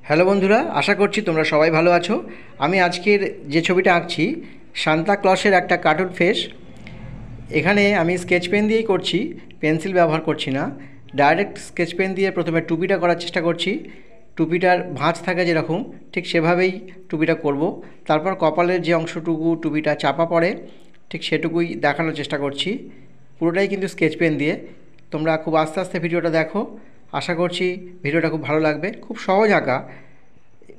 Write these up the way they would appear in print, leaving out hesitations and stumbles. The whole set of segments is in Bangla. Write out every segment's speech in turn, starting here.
হ্যালো বন্ধুরা, আশা করছি তোমরা সবাই ভালো আছো। আমি আজকের যে ছবিটা আঁকছি সান্তা ক্লসের একটা কার্টুন ফেস। এখানে আমি স্কেচ পেন দিয়েই করছি, পেন্সিল ব্যবহার করছি না। ডাইরেক্ট স্কেচ পেন দিয়ে প্রথমে টুপিটা করার চেষ্টা করছি। টুপিটার ভাঁজ থাকে যেরকম, ঠিক সেভাবেই টুপিটা করব। তারপর কপালের যে অংশটুকু টুপিটা চাপা পড়ে ঠিক সেটুকুই দেখানোর চেষ্টা করছি, পুরোটাই কিন্তু স্কেচ পেন দিয়ে। তোমরা খুব আস্তে আস্তে ভিডিওটা দেখো, আশা করছি ভিডিওটা খুব ভালো লাগবে। খুব সহজ আঁকা।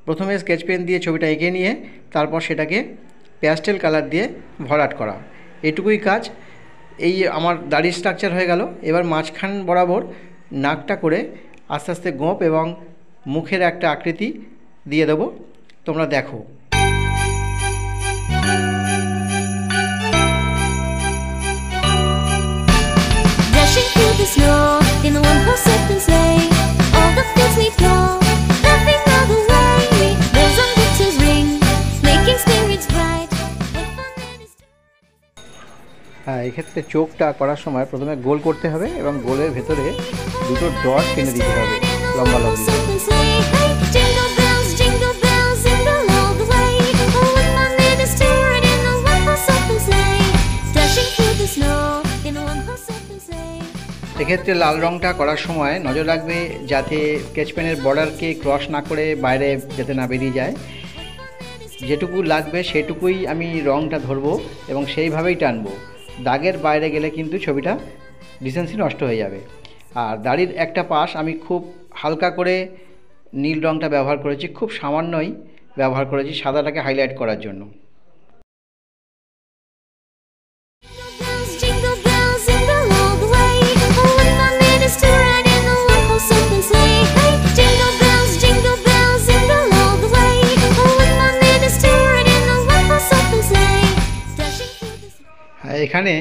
প্রথমে স্কেচ পেন দিয়ে ছবিটা এঁকে নিয়ে তারপর সেটাকে প্যাস্টেল কালার দিয়ে ভরাট করা, এটুকুই কাজ। এই আমার দাড়ির স্ট্রাকচার হয়ে গেল। এবার মাঝখান বরাবর নাকটা করে আস্তে আস্তে গোঁপ এবং মুখের একটা আকৃতি দিয়ে দেবো, তোমরা দেখো। Dashing through the snow in a one-horse open sleigh, all the fields we go, laughing all the way. Bells on winter's ring, making spirits bright. What fun it is to... হ্যাঁ, এক্ষেত্রে চোখটা করার সময় প্রথমে গোল করতে হবে এবং গোলের ভেতরে দুটো ডট টেনে দিতে হবে লম্বা লম্বি। Open sleigh, hey, jingle bells, jingle all the way. Oh, what fun it is to ride in a one-horse open sleigh, dashing through the snow in a one-horse open sleigh. এক্ষেত্রে লাল রঙটা করার সময় নজর রাখবে যাতে স্কেচ পেনের বর্ডারকে ক্রস না করে বাইরে যাতে না বেরিয়ে যায়। যেটুকু লাগবে সেটুকুই আমি রঙটা ধরবো এবং সেইভাবেই টানবো। দাগের বাইরে গেলে কিন্তু ছবিটা ডিসেন্সি নষ্ট হয়ে যাবে। আর দাড়ির একটা পাশ আমি খুব হালকা করে নীল রঙটা ব্যবহার করেছি, খুব সামান্যই ব্যবহার করেছি সাদাটাকে হাইলাইট করার জন্য। Jingle bells, all the way. Oh, what fun it is to ride in a one-horse open sleigh. Hey, jingle bells, all the way. Oh, what fun it is to ride in a one-horse open sleigh, dashing through the snow. এখানে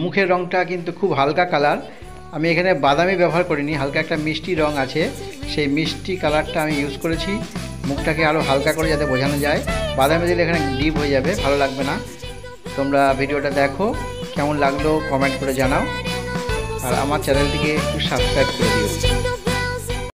মুখের রঙটা কিন্তু খুব হালকা কালার। আমি এখানে বাদামি ব্যবহার করিনি, হালকা একটা মিষ্টি রঙ আছে, সেই মিষ্টি কালারটা আমি ইউজ করেছি মুখটাকে আরও হালকা করে যাতে বোঝানো যায়। বাদামি দিলে এখানে ডিপ হয়ে যাবে, ভালো লাগবে না। তোমরা ভিডিওটা দেখো, কেমন লাগলো কমেন্ট করে জানাও, আর আমার চ্যানেলটিকে একটু সাবস্ক্রাইব করে দিও। Jingle bells,